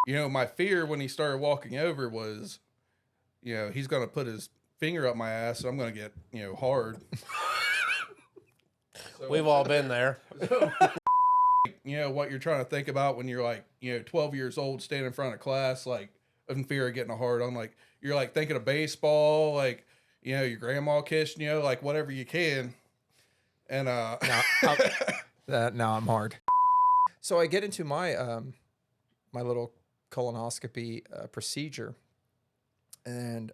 my fear when he started walking over was, he's going to put his finger up my ass and I'm going to get, hard. So We've all been there. What you're trying to think about when you're like, 12 years old, standing in front of class, like in fear of getting a hard on, like you're like thinking of baseball, like, your grandma kissing you, like whatever you can. And now I'm hard. So I get into my my little colonoscopy procedure, and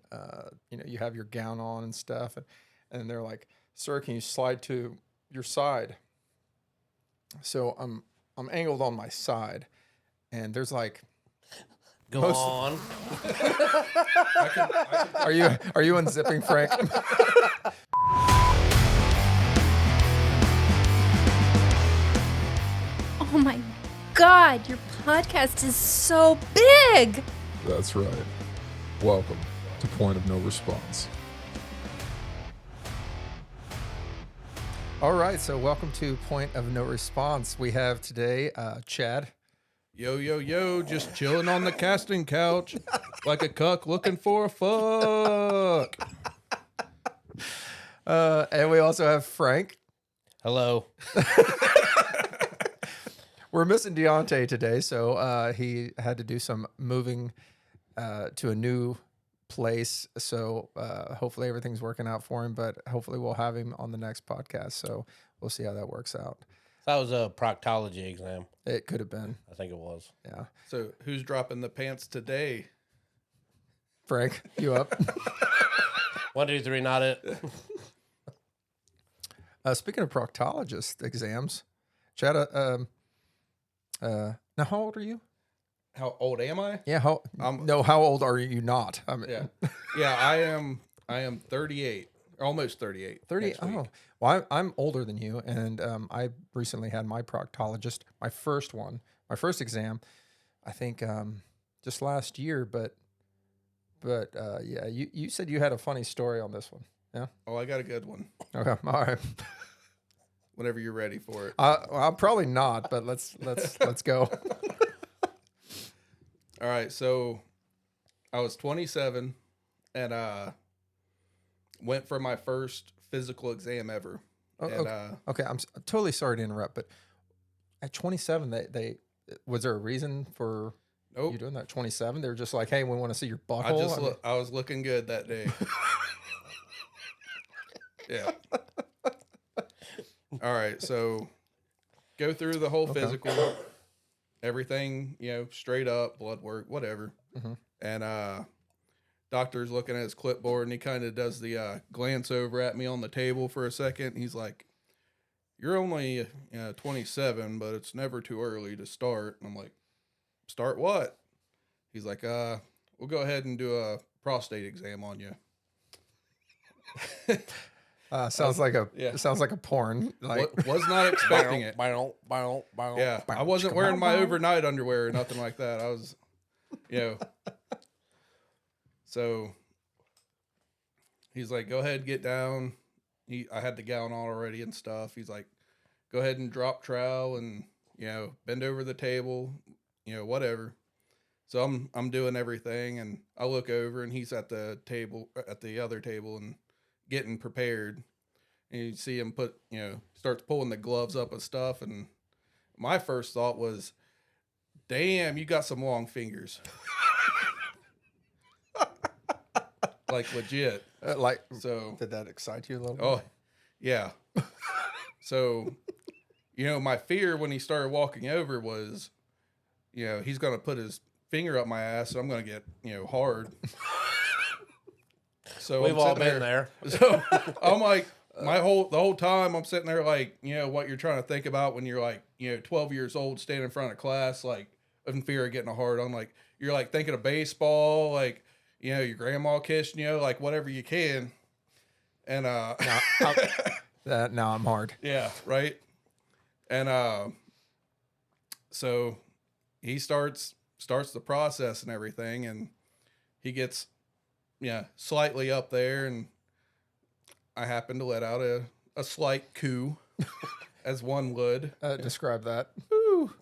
you have your gown on and stuff, and they're like, "Sir, can you slide to your side?" So I'm angled on my side, and there's like, Go on. are you unzipping, Frank? Oh my God, your podcast is so big. That's right. Welcome to Point of No Response. All right, so welcome to Point of No Response. We have today Chad. Yo, just chilling on the casting couch like a cuck looking for a fuck. And we also have Frank. Hello. We're missing Deontay today, so he had to do some moving to a new place. So hopefully everything's working out for him, but hopefully we'll have him on the next podcast. So we'll see how that works out. That was a proctology exam. It could have been. I think it was. Yeah. So who's dropping the pants today? Frank, you up? 1, 2, 3, not it. Speaking of proctologist exams, Chad, now how old are you? How old am I? Yeah, how old are you not? I mean, Yeah, I am 38, almost 38. 38. Oh, well, I'm older than you, and I recently had my proctologist, my first exam, I think just last year. But yeah, you said you had a funny story on this one. Yeah. Oh, I got a good one. Okay. All right. Whenever you're ready for it. I'm probably not, but let's go. All right, so I was 27 and went for my first physical exam ever. Okay, I'm totally sorry to interrupt, but at 27, they was there a reason for you doing that? 27, they were just like, "Hey, we want to see your butthole." I was looking good that day. Yeah. All right, so go through the whole physical. Everything, straight up, blood work, whatever. Mm-hmm. And doctor's looking at his clipboard, and he kind of does the glance over at me on the table for a second. He's like, "You're only 27, but it's never too early to start." And I'm like, "Start what?" He's like, "We'll go ahead and do a prostate exam on you." Sounds like a porn. Like, was not expecting it. Yeah. Yeah, I wasn't wearing my overnight underwear or nothing like that. I was, So he's like, "Go ahead, get down." I had the gown on already and stuff. He's like, "Go ahead and drop trowel and bend over the table, whatever." So I'm doing everything, and I look over, and he's at the other table, and getting prepared, and you see him starts pulling the gloves up and stuff, and my first thought was, "Damn, you got some long fingers." Like legit. So did that excite you a little bit? Oh, yeah. So, my fear when he started walking over was, he's going to put his finger up my ass and I'm going to get, hard. So We've all been there. So I'm like, the whole time I'm sitting there like, what you're trying to think about when you're like, 12 years old, standing in front of class, like in fear of getting a hard on, like you're like thinking of baseball, like, your grandma kissing you, like whatever you can. And now I'm hard. Yeah, right. And so he starts the process and everything, and he gets slightly up there, and I happen to let out a slight coo, as one would. Describe that. Ooh.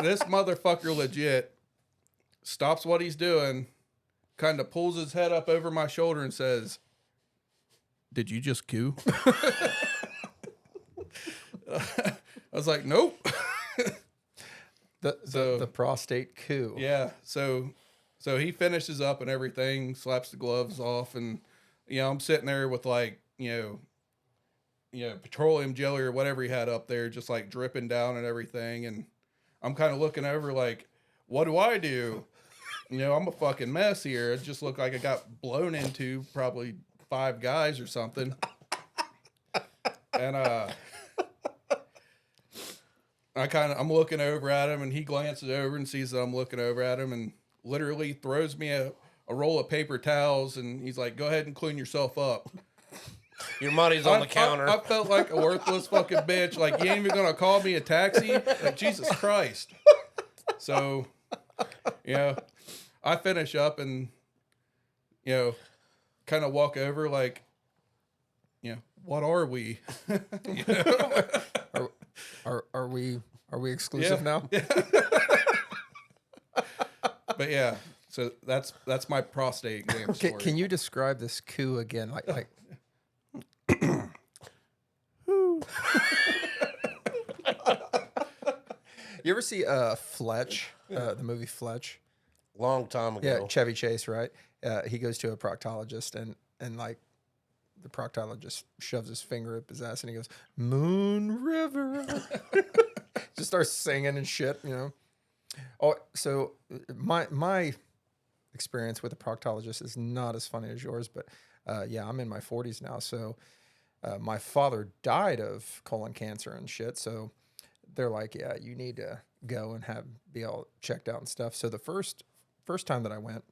this motherfucker legit stops what he's doing, kind of pulls his head up over my shoulder and says, "Did you just coo?" I was like, "Nope." The prostate coup. Yeah. So he finishes up and everything, slaps the gloves off, and I'm sitting there with like, petroleum jelly or whatever he had up there, just like dripping down and everything. And I'm kind of looking over like, what do I do? I'm a fucking mess here. It just looked like I got blown into probably 5 guys or something. And I'm looking over at him, and he glances over and sees that I'm looking over at him, and literally throws me a roll of paper towels, and he's like, "Go ahead and clean yourself up." Your money's on the counter. I felt like a worthless fucking bitch. Like, you ain't even gonna call me a taxi? Like, Jesus Christ. So, I finish up and, kind of walk over like, what are we? Are we exclusive now? Yeah. But yeah, so that's my prostate exam story. Can you describe this coup again? Like You ever see Fletch, the movie Fletch? Long time ago. Yeah, Chevy Chase, right? He goes to a proctologist, and like the proctologist shoves his finger up his ass, and he goes, "Moon River." Just starts singing and shit, Oh, so my experience with a proctologist is not as funny as yours, but yeah, I'm in my 40s now, so my father died of colon cancer and shit, so they're like, yeah, you need to go and be all checked out and stuff. So the first time that I went,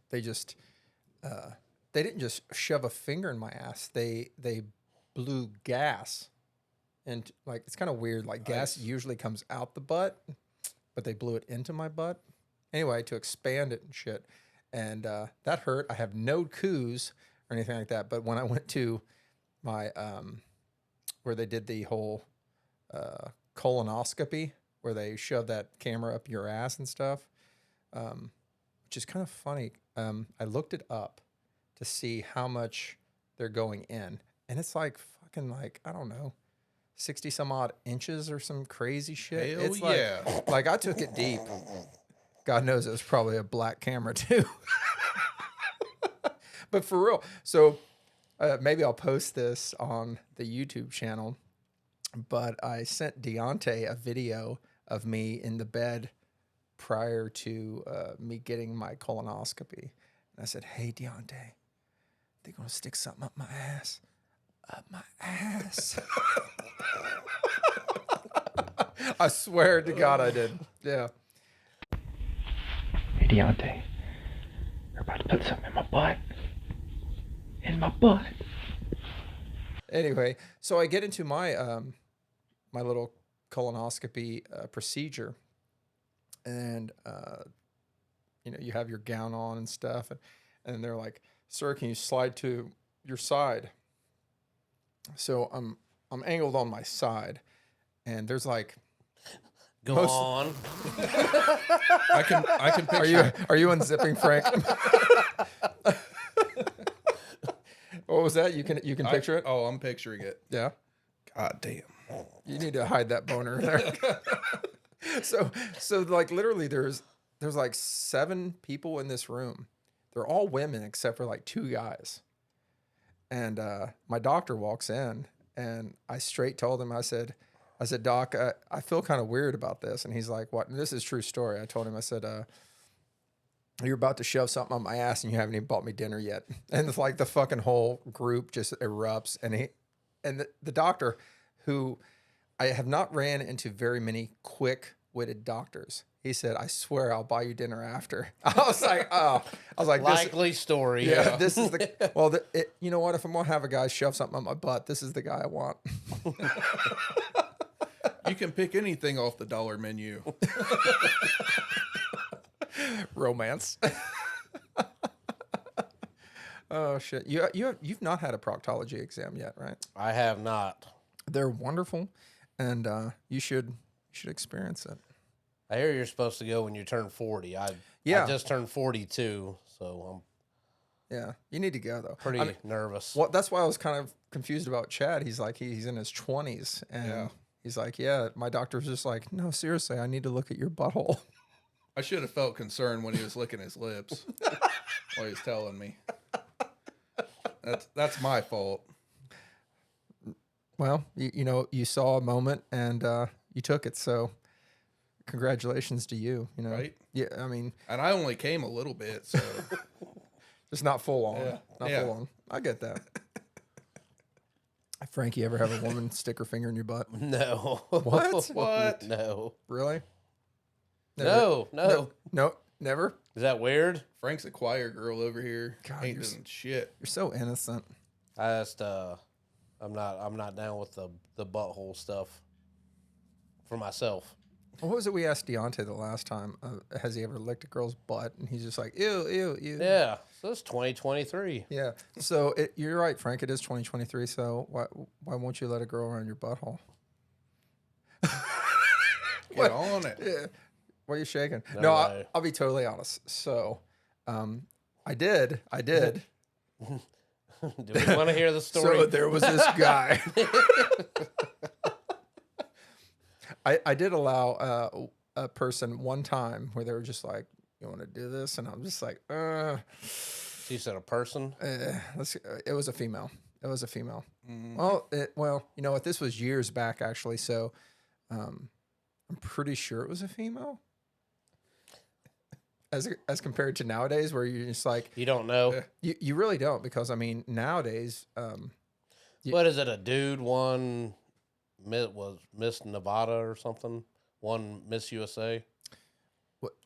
they didn't just shove a finger in my ass. They blew gas, and like it's kind of weird. Like gas usually comes out the butt, but they blew it into my butt anyway to expand it and shit. And that hurt. I have no coups or anything like that. But when I went to my where they did the whole colonoscopy, where they shove that camera up your ass and stuff, which is kind of funny. I looked it up to see how much they're going in, and it's like fucking like, I don't know, 60 some odd inches or some crazy shit. Hell It's yeah. like I took it deep. God knows it was probably a black camera too. But for real, so maybe I'll post this on the YouTube channel, but I sent Deontay a video of me in the bed prior to me getting my colonoscopy. And I said, "Hey, Deontay, they're going to stick something up my ass. Up my ass." I swear to God I did. Yeah. "Hey, Deontay, you're about to put something in my butt. In my butt." Anyway, so I get into my my little colonoscopy procedure, and you have your gown on and stuff, and they're like, "Sir, can you slide to your side?" So I'm angled on my side, and there's like, Go Most- on. I can picture. are you unzipping, Frank? What was that? You can picture it? Oh, I'm picturing it. Yeah. God damn. You need to hide that boner there. So like literally there's like 7 people in this room. They're all women except for like 2 guys. And my doctor walks in, and I straight told him, I said, "Doc, I feel kind of weird about this." And he's like, "What?" And this is a true story. I told him, I said, "You're about to shove something on my ass and you haven't even bought me dinner yet." And it's like the fucking whole group just erupts. And the doctor, who I have not ran into very many quick-witted doctors, he said, "I swear I'll buy you dinner after." I was like, oh. I was like, Likely story. yeah, this is the, well, you know what? If I'm going to have a guy shove something on my butt, this is the guy I want. You can pick anything off the dollar menu. Romance. Oh shit! You've not had a proctology exam yet, right? I have not. They're wonderful, and you should should experience it. I hear you're supposed to go when you turn 40. I just turned 42, so Yeah, you need to go though. I'm pretty nervous. Well, that's why I was kind of confused about Chad. He's like, he's in his 20s, and he's like, yeah, my doctor was just like, no, seriously, I need to look at your butthole. I should have felt concerned when he was licking his lips while he was telling me. That's my fault. Well, you saw a moment and you took it, so congratulations to you. Right? Yeah, I mean, and I only came a little bit, so just not full on. Yeah. Not full on. I get that. Frank, you ever have a woman stick her finger in your butt? No. What? What? No. Really? No. No, never. Is that weird? Frank's a choir girl over here. God, Ain't you're doing shit. You're so innocent. I just I'm not down with the butthole stuff for myself. What was it we asked Deontay the last time? Has he ever licked a girl's butt? And he's just like, ew, ew, ew. Yeah. So it's 2023. Yeah. So you're right, Frank. It is 2023. So why won't you let a girl around your butthole? Get on it. Yeah. Why are you shaking? No No, way. I'll be totally honest. So, I did. Do we want to hear the story? So there was this guy. I did allow a person one time where they were just like, "You want to do this?" And I'm just like, She said a person. It was a female. It was a female. Mm. Well, you know what? This was years back, actually. So, I'm pretty sure it was a female. As compared to nowadays, where you're just like, You don't know. you really don't, because I mean nowadays, What is it? A dude won was Miss Nevada or something. One Miss USA.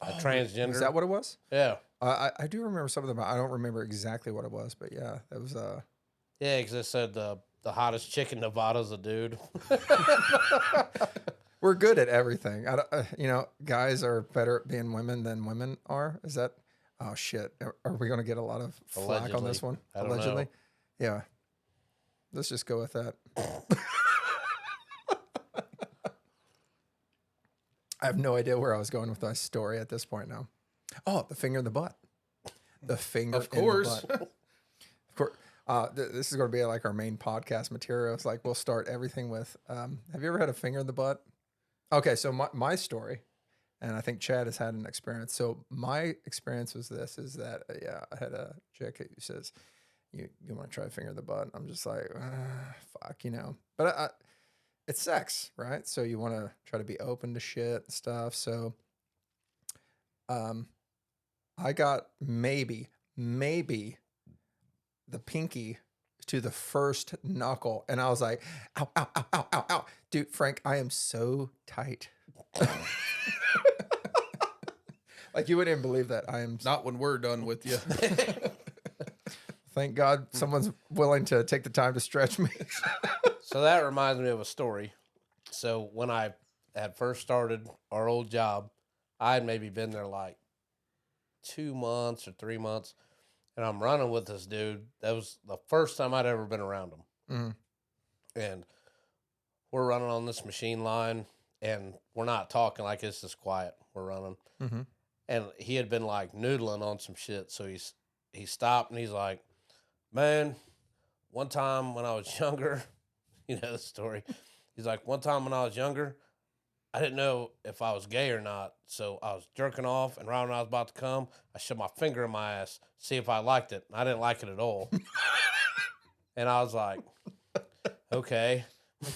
A transgender. Is that what it was? Yeah. I do remember some of them. I don't remember exactly what it was, but yeah, it was. Yeah, because it said the hottest chick in Nevada's a dude. We're good at everything. Guys are better at being women than women are. Is that? Oh shit! Are we going to get a lot of flack on this one? I don't know. Yeah. Let's just go with that. I have no idea where I was going with my story at this point now. Oh, the finger in the butt. The finger Of in course. the butt. Of course. This is going to be like our main podcast material. It's like we'll start everything with, have you ever had a finger in the butt? Okay, so my story, and I think Chad has had an experience. So my experience was this, is that, I had a chick who says, you want to try a finger in the butt? I'm just like, fuck, But it's sex, right? So you want to try to be open to shit and stuff. So I got maybe the pinky to the first knuckle, and I was like, ow, ow, ow, ow, ow, ow. Dude, Frank, I am so tight. Like, you wouldn't even believe that. I am Not when we're done with you. Thank God someone's willing to take the time to stretch me. So that reminds me of a story. So when I had first started our old job, I had maybe been there like 2 months or 3 months, and I'm running with this dude. That was the first time I'd ever been around him. Mm-hmm. And we're running on this machine line, and we're not talking, like it's just quiet. We're running. Mm-hmm. And he had been like noodling on some shit. So he stopped and he's like, man, one time when I was younger, you know the story. He's like, one time when I was younger, I didn't know if I was gay or not. So I was jerking off, and right when I was about to come, I shoved my finger in my ass, see if I liked it. And I didn't like it at all. And I was like, okay.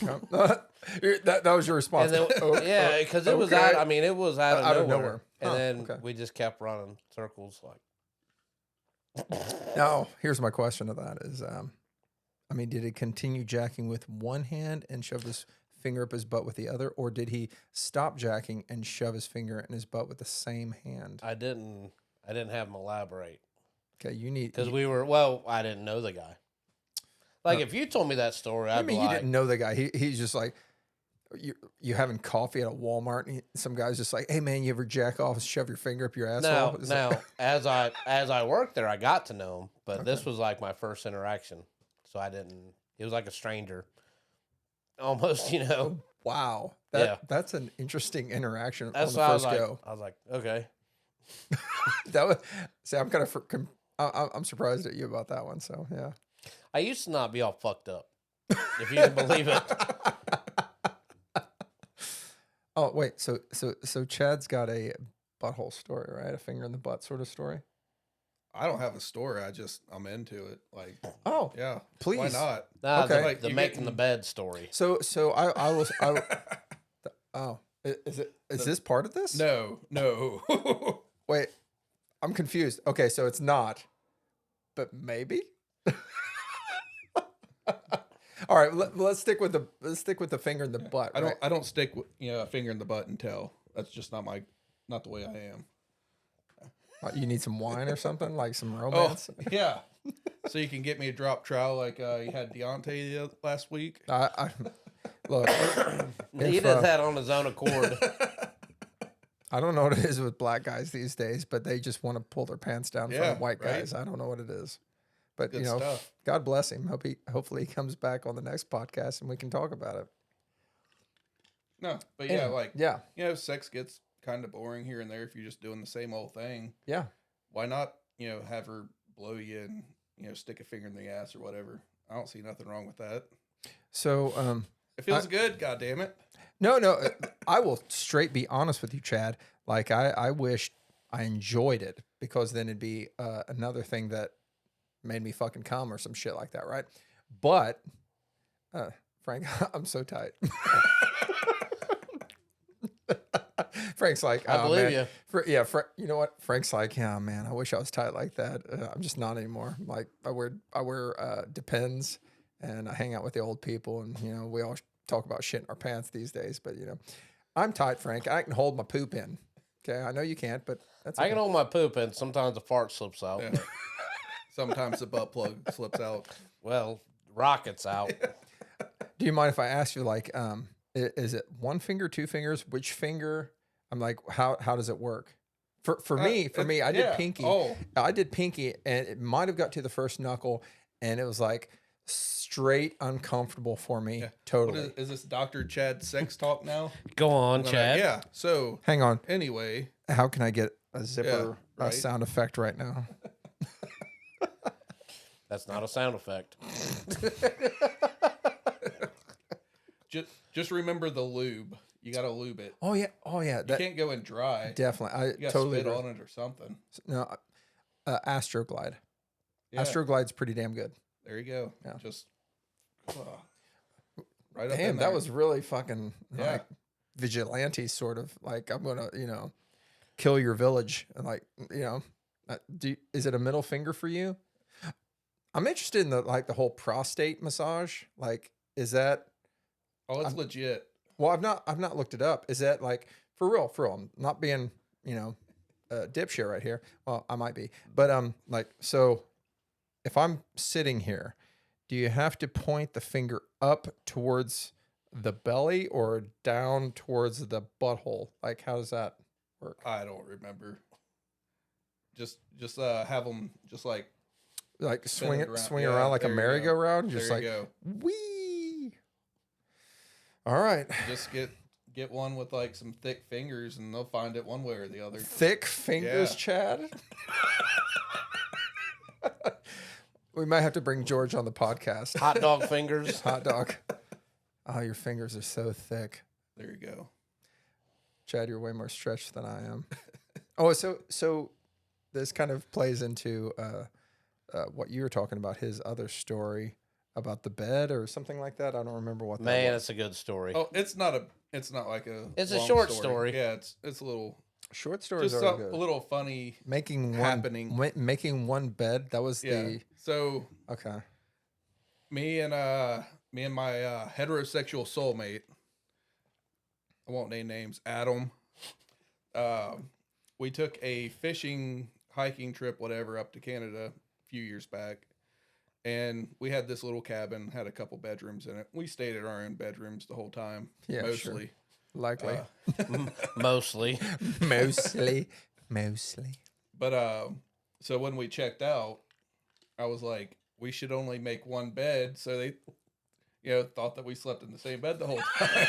that was your response. And then, yeah, because it was okay. it was out of nowhere. Huh, And then okay. we just kept running circles like. Now, here's my question to that is, did he continue jacking with one hand and shove his finger up his butt with the other, or did he stop jacking and shove his finger in his butt with the same hand? I didn't have him elaborate. Okay, you need... Because I didn't know the guy. Like, if you told me that story, I'd be you like... didn't know the guy. He's just like, you having coffee at a Walmart, and some guy's just like, hey, man, you ever jack off and shove your finger up your asshole? Now, as I worked there, I got to know him, but this was like my first interaction. So I didn't... He was like a stranger. Almost, Wow. That's an interesting interaction That's on the why first go. I was like, okay. That was, see, I'm kind of, I'm surprised at you about that one. So, yeah. I used to not be all fucked up, if you can believe it. Oh, wait. So Chad's got a butthole story, right? A finger in the butt sort of story. I don't have a story. I'm into it. Like, Oh, yeah, please. why not? Nah, Okay. like the making the bed story. So oh, is this part of this? No. Wait, I'm confused. Okay, so it's not, but maybe. All right, let's stick with the finger in the butt. I don't stick with, a finger in the butt and tell. That's just not the way I am. You need some wine or something, like some romance. Oh, yeah. So you can get me a drop trowel like you had Deontay last week. I look. He did that on his own accord. I don't know what it is with black guys these days, but they just want to pull their pants down for the white right? guys. I don't know what it is, but Good stuff. God bless him. Hopefully he comes back on the next podcast and we can talk about it. No, but sex gets kind of boring here and there if you're just doing the same old thing. Yeah. Why not, have her blow you and, stick a finger in the ass or whatever. I don't see nothing wrong with that. So, it feels good. God damn it. No, I will straight be honest with you, Chad. Like I wish I enjoyed it because then it'd be another thing that made me fucking come or some shit like that. Right. But, Frank, I'm so tight. Frank's like, I believe you. You know what? Frank's like, yeah, man, I wish I was tight like that. I'm just not anymore. Like I wear Depends and I hang out with the old people and, we all talk about shit in our pants these days, but I'm tight, Frank. I can hold my poop in. Okay. I know you can't, but that's, I can hold my poop in. Sometimes the fart slips out. Yeah. Sometimes the butt plug slips out. Well, rockets out. Do you mind if I ask you, like, is it one finger, two fingers? Which finger? I'm like, how does it work? For me, I did pinky. Oh. I did pinky, and it might have got to the first knuckle, and it was like straight uncomfortable for me. Yeah. Totally. Is this Dr. Chad sex talk now? Go on, Chad. Yeah. So hang on. Anyway, how can I get a zipper right? Sound effect right now? That's not a sound effect. Just remember the lube. You gotta lube it. Oh yeah. You can't go in dry. Definitely. You gotta totally spit on it or something. No, Astroglide. Yeah. Astroglide's pretty damn good. There you go. Yeah. Just right up damn, in there. that was really fucking like vigilante sort of like I'm gonna kill your village and like is it a middle finger for you? I'm interested in the whole prostate massage. Like, is that? Oh, it's legit. Well, I've not looked it up. Is that like for real? I'm not being dipshit right here. Well, I might be, but like so, if I'm sitting here, do you have to point the finger up towards the belly or down towards the butthole? Like, how does that work? I don't remember. Just have them just like swing around like a merry-go-round, just like go. Wee. All right. Just get one with like some thick fingers, and they'll find it one way or the other. Thick fingers, Chad. We might have to bring George on the podcast. Hot dog fingers. Hot dog. Oh, your fingers are so thick. There you go. Chad, you're way more stretched than I am. Oh, so this kind of plays into what you were talking about, his other story about the bed or something like that. I don't remember what that was. It's a good story. Oh, it's not like a. It's a long short story. Yeah, it's a little short stories. Just are good. A little funny. Making one bed. That was the. So okay. Me and my heterosexual soulmate. I won't name names. Adam. We took a fishing, hiking trip, whatever, up to Canada a few years back. And we had this little cabin, had a couple bedrooms in it. We stayed at our own bedrooms the whole time. Yeah, mostly. Sure. Likely. Mostly. Mostly. But so when we checked out, I was like, we should only make one bed. So they, thought that we slept in the same bed the whole time.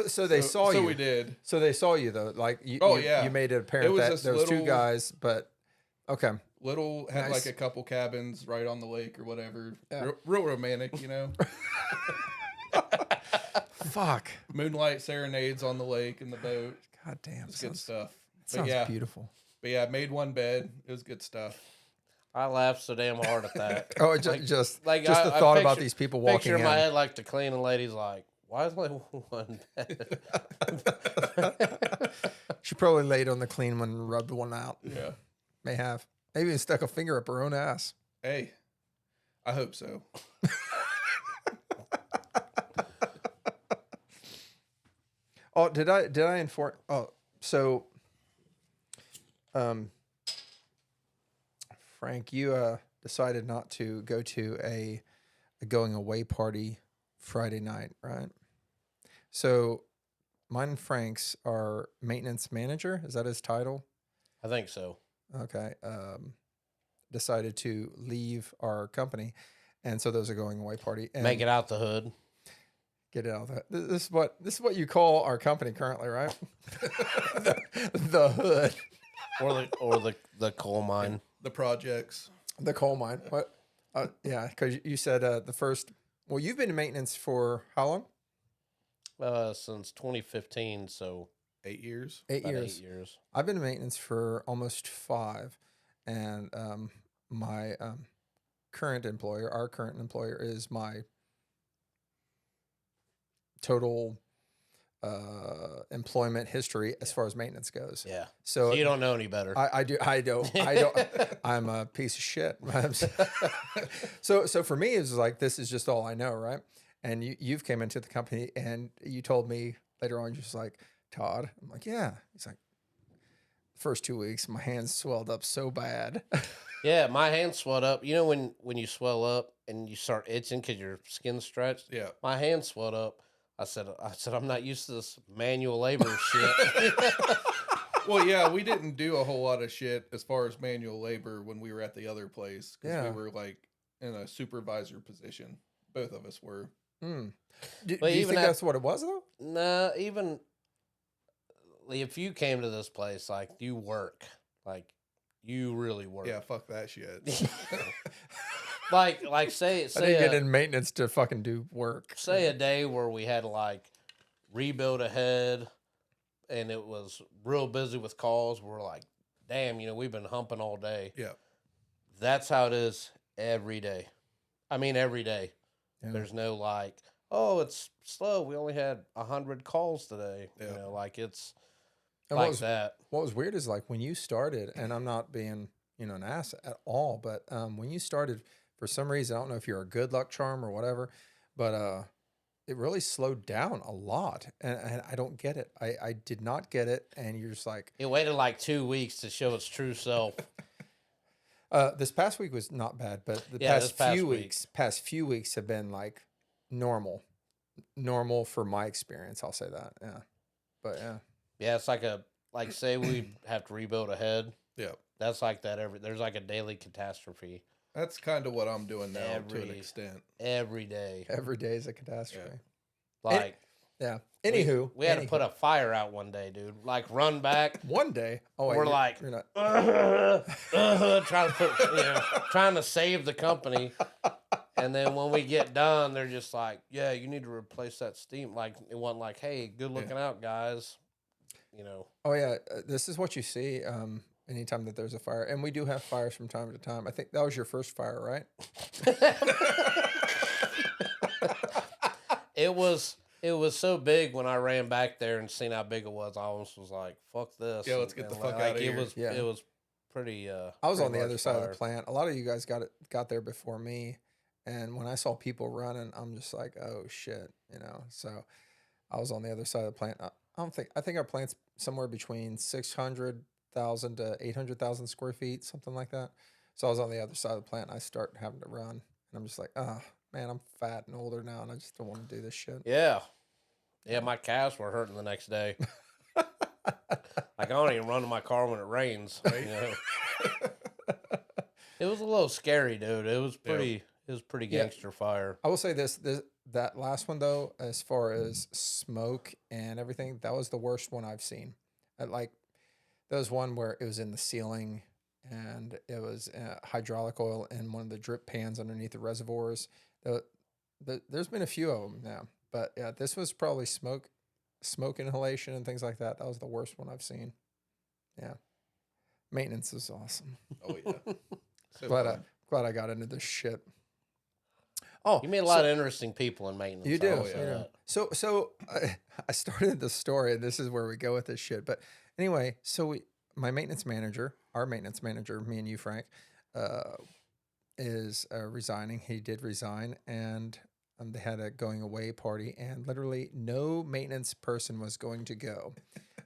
So they saw you. So we did. So they saw you though. Like you. Oh, you, yeah. You made it apparent It was that this there was two little- guys, but okay. Little had Nice. like a couple cabins right on the lake or whatever. Yeah. Real romantic, you know. Fuck. Moonlight serenades on the lake in the boat. God damn. It's good stuff. But Sounds yeah, beautiful. but yeah, made one bed. It was good stuff. I laughed so damn hard at that. Oh, Like- just like, the I thought about picture- these people walking Picture in in. my head like the cleaning lady's like, why is only one bed? She probably laid on the clean one and rubbed one out. Yeah. May have. Maybe even stuck a finger up her own ass. Hey, I hope so. Oh, did I inform? Oh, so, Frank, you decided not to go to a going away party Friday night, right? So, mine and Frank's are maintenance manager. Is that his title? I think so. Okay. Decided to leave our company, and so there's a going away party. And Make it out the hood. Get it out of that. This is what you call our company currently, right? the hood, Or the coal mine. The projects. the coal mine. What? Yeah, because you said the first. Well, you've been in maintenance for how long? Since 2015, so 8 years. 8 about years. 8 years. I've been in maintenance for almost 5, and my current employer, our current employer, is my total employment history as far as maintenance goes. Yeah. So So you don't know any better. I don't. I'm a piece of shit. So for me, it's like, this is just all I know, right? And you've came into the company and you told me later on, you're just like, Todd. I'm like, yeah. He's like, first 2 weeks, my hands swelled up so bad. Yeah, my hands swelled up. You know when you swell up and you start itching because your skin's stretched? Yeah. My hands swelled up. I said I'm not used to this manual labor shit. Well, yeah, we didn't do a whole lot of shit as far as manual labor when we were at the other place because Yeah. we were like in a supervisor position. Both of us were. Do But you even think at- that's what it was, though? Nah, even if you came to this place, like you work, like you really work. Yeah, fuck that shit. Like say I didn't get a, in maintenance to fucking do work. say a day where we had to like rebuild a head and it was real busy with calls. We're like, damn, we've been humping all day. Yeah. That's how it is every day. I mean, every day. Yeah. There's no like, oh, it's slow. We only had 100 calls today. Yeah. Like it's And like that. What was weird is like when you started, and I'm not being, an ass at all, but when you started, for some reason, I don't know if you're a good luck charm or whatever, but it really slowed down a lot. And I don't get it. I did not get it. And you're just like, It waited like 2 weeks to show its true self. this past week was not bad, but the Yeah, this past past few week. past few weeks have been like normal for my experience. I'll say that. Yeah. But yeah. Yeah, it's like say we have to rebuild a head. Yeah. That's like that there's like a daily catastrophe That's kind of what I'm doing now to an Every- extent. every day. Every day is a catastrophe. Like Yeah. we- Anywho, we had to put a fire out one day, dude. Like run back. one day. Oh, wait, We're like, you're not. trying to save the company. And then when we get done, they're just like, yeah, you need to replace that steam. Like, it wasn't like, hey, good looking out, guys. Oh yeah, this is what you see anytime that there's a fire, and we do have fires from time to time. I think that was your first fire, right? It was so big when I ran back there and seen how big it was. I almost was like, fuck this. Yeah, let's get the fuck like, outta it here. was Yeah. it was pretty I was pretty on the large other side of fire. the plant. A lot of you guys got there before me, and when I saw people running, I'm just like, oh shit, So I was on the other side of the plant. I think our plant's somewhere between 600,000 to 800,000 square feet, something like that. So I was on the other side of the plant. And I start having to run, and I'm just like, oh man, I'm fat and older now, and I just don't want to do this shit. Yeah. Yeah, my calves were hurting the next day. Like I don't even run to my car when it rains. It was a little scary, dude. It was pretty Yeah. gangster fire. I will say this that last one though, as far as smoke and everything, that was the worst one I've seen. Like there was one where it was in the ceiling, and it was hydraulic oil in one of the drip pans underneath the reservoirs. There's been a few of them now, but yeah, this was probably smoke inhalation and things like that. That was the worst one I've seen. Yeah, maintenance is awesome. Oh yeah. So Glad I got into this shit. Oh, You meet a lot of interesting people in maintenance. you do. I will say You know. that. So I started the story, and this is where we go with this shit. But anyway, my maintenance manager, our maintenance manager, me and you, Frank, is resigning. He did resign, and they had a going away party, and literally no maintenance person was going to go.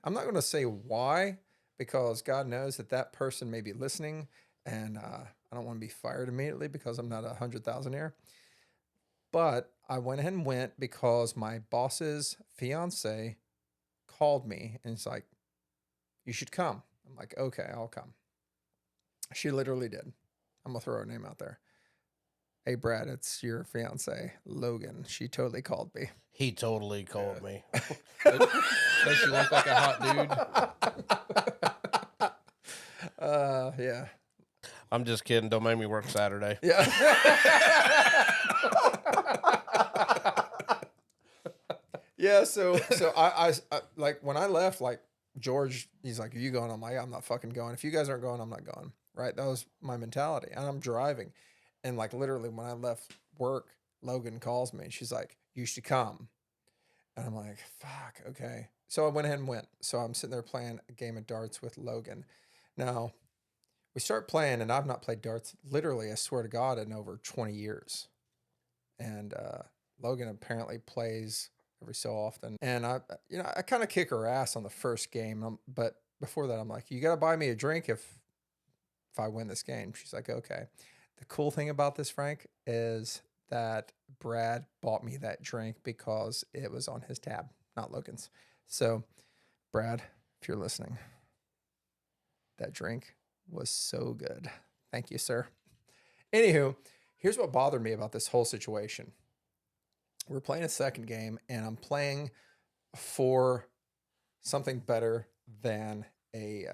I'm not going to say why, because God knows that person may be listening, and I don't want to be fired immediately because I'm not 100,000-aire. But I went ahead and went because my boss's fiance called me and it's like, you should come. I'm like, okay, I'll come. She literally did. I'm going to throw her name out there. Hey, Brad, it's your fiance, Logan. She totally called me. He totally called me. Does she look like a hot dude? Yeah. I'm just kidding. Don't make me work Saturday. Yeah. Yeah, so I like when I left, like George, he's like, "Are you going?" I'm like, "I'm not fucking going. If you guys aren't going, I'm not going." Right? That was my mentality. And I'm driving, and like literally when I left work, Logan calls me and she's like, "You should come," and I'm like, "Fuck, okay." So I went ahead and went. So I'm sitting there playing a game of darts with Logan. Now we start playing, and I've not played darts literally, I swear to God, in over 20 years. And Logan apparently plays every so often. And I kind of kick her ass on the first game. But before that, I'm like, you got to buy me a drink if I win this game. She's like, okay. The cool thing about this, Frank, is that Brad bought me that drink because it was on his tab, not Logan's. So, Brad, if you're listening, that drink was so good. Thank you, sir. Anywho, here's what bothered me about this whole situation. We're playing a second game, and I'm playing for something better than a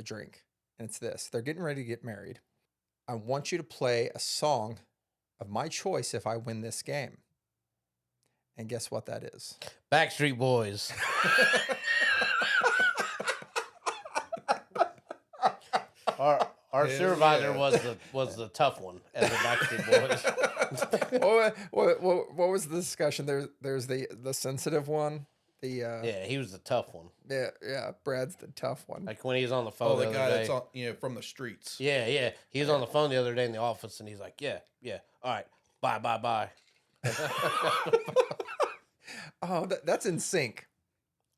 drink. And it's this. They're getting ready to get married. I want you to play a song of my choice if I win this game. And guess what that is? Backstreet Boys. Our supervisor was the tough one as the Backstreet Boys. What was the discussion? There's the sensitive one. Yeah, he was the tough one. Yeah. Brad's the tough one. Like when he was on the phone the the guy other that's day. on, from the streets. Yeah. He was on the phone the other day in the office, and he's like, yeah. All right, bye. Oh, that's in sync.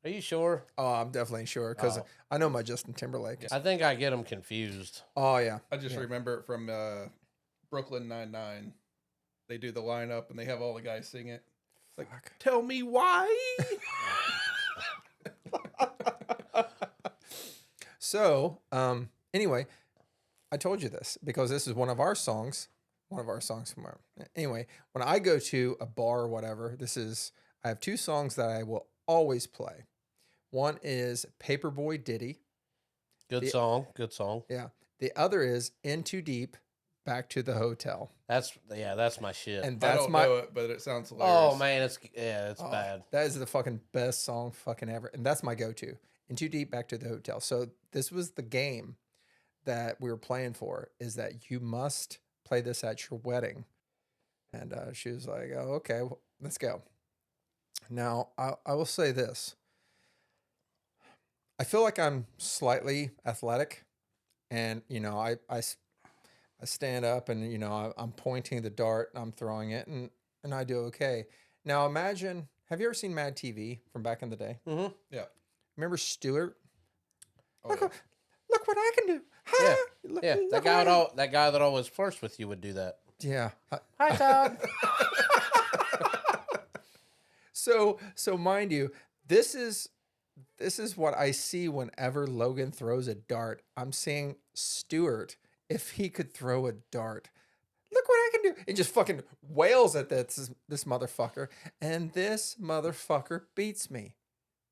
Are you sure? Oh, I'm definitely sure because I know my Justin Timberlake. I think I get them confused. Oh yeah. I just remember it from Brooklyn Nine-Nine. They do the lineup and they have all the guys sing it. It's like, tell me why. So, anyway, I told you this because this is one of our songs from our. Anyway, when I go to a bar or whatever, I have two songs that I will always play. One is Paperboy Diddy. Good song. Yeah. The other is In Too Deep, Back to the Hotel. That's my shit. And I that's don't my. know it, but it sounds hilarious. Oh man, it's bad. That is the fucking best song fucking ever. And that's my go-to. In Too Deep, Back to the Hotel. So this was the game that we were playing for, is that you must play this at your wedding. And she was like, oh, okay, well, let's go. Now, I will say this. I feel like I'm slightly athletic. And, I stand up and, I'm pointing the dart and I'm throwing it and I do okay. Now, imagine, have you ever seen Mad TV from back in the day? Mm-hmm. Yeah. Remember Stewart? Oh, Look, yeah. look what I can do. Yeah. Look, Yeah, look that guy that always first with you would do that. Yeah. Hi, Todd. So mind you, this is what I see whenever Logan throws a dart. I'm seeing Stewart, if he could throw a dart, Look what I can do. He just fucking wails at this motherfucker. And this motherfucker beats me.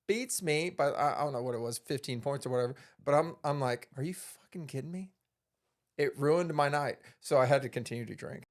Beats me by, I don't know what it was, 15 points or whatever. But I'm like, are you fucking kidding me? It ruined my night. So I had to continue to drink.